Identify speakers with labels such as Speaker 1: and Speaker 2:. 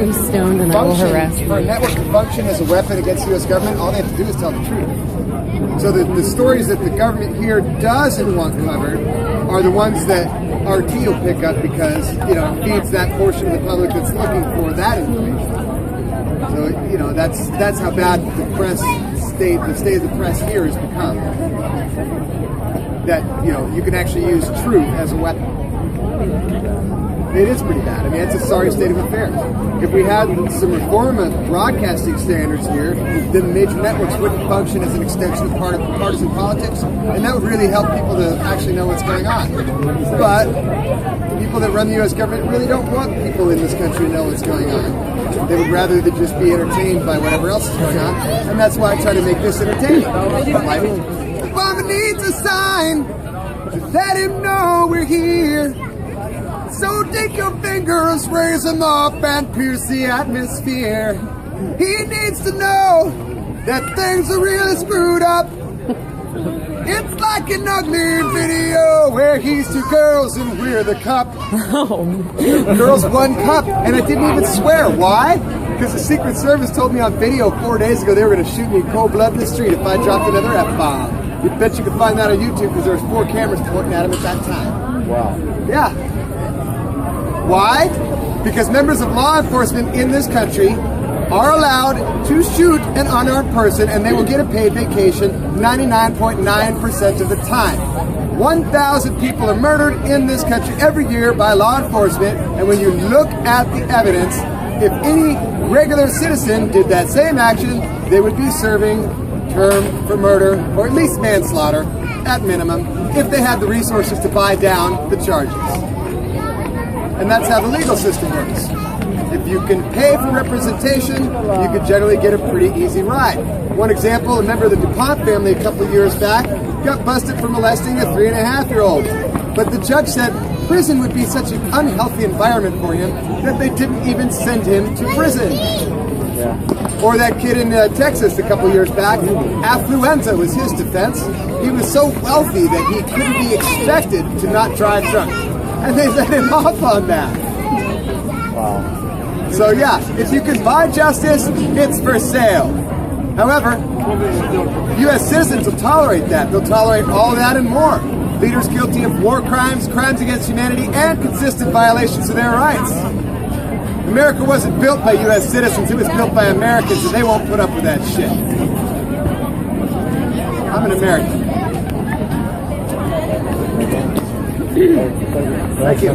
Speaker 1: I'm stoned and I will harass you.
Speaker 2: For a network to function as a weapon against the U.S. government, all they have to do is tell the truth. So the stories that the government here doesn't want covered are the ones that RT will pick up because, you know, it feeds that portion of the public that's looking for that information. So, you know, that's how bad the state of the press here has become. That, you know, you can actually use truth as a weapon. It is pretty bad. I mean, it's a sorry state of affairs. If we had some reform of broadcasting standards here, then the major networks wouldn't function as an extension of partisan politics, and that would really help people to actually know what's going on. But the people that run the U.S. government really don't want people in this country to know what's going on. They would rather than just be entertained by whatever else is going on, and that's why I try to make this entertaining. Obama needs a sign to let him know we're here. So take your fingers, raise them up, and pierce the atmosphere. He needs to know that things are really screwed up. It's like an ugly video where he's two girls and we're the cup. Two girls, one cup, and I didn't even swear. Why? Because the Secret Service told me on video 4 days ago they were going to shoot me in cold blood in the street if I dropped another F-bomb. You bet you can find that on YouTube because there was 4 cameras pointing at him at that time.
Speaker 3: Wow.
Speaker 2: Yeah. Why? Because members of law enforcement in this country are allowed to shoot an unarmed person and they will get a paid vacation 99.9% of the time. 1,000 people are murdered in this country every year by law enforcement, and when you look at the evidence, if any regular citizen did that same action, they would be serving term for murder or at least manslaughter at minimum if they had the resources to buy down the charges. And that's how the legal system works. If you can pay for representation, you can generally get a pretty easy ride. One example, a member of the DuPont family a couple of years back got busted for molesting a 3.5-year-old. But the judge said prison would be such an unhealthy environment for him that they didn't even send him to prison. Yeah. Or that kid in Texas a couple years back, affluenza was his defense. He was so wealthy that he couldn't be expected to not drive drunk. And they let him off on that.
Speaker 3: Wow.
Speaker 2: So yeah, if you can buy justice, it's for sale. However, U.S. citizens will tolerate that. They'll tolerate all that and more. Leaders guilty of war crimes, crimes against humanity, and consistent violations of their rights. America wasn't built by U.S. citizens, it was built by Americans, and they won't put up with that shit. I'm an American. Thank you.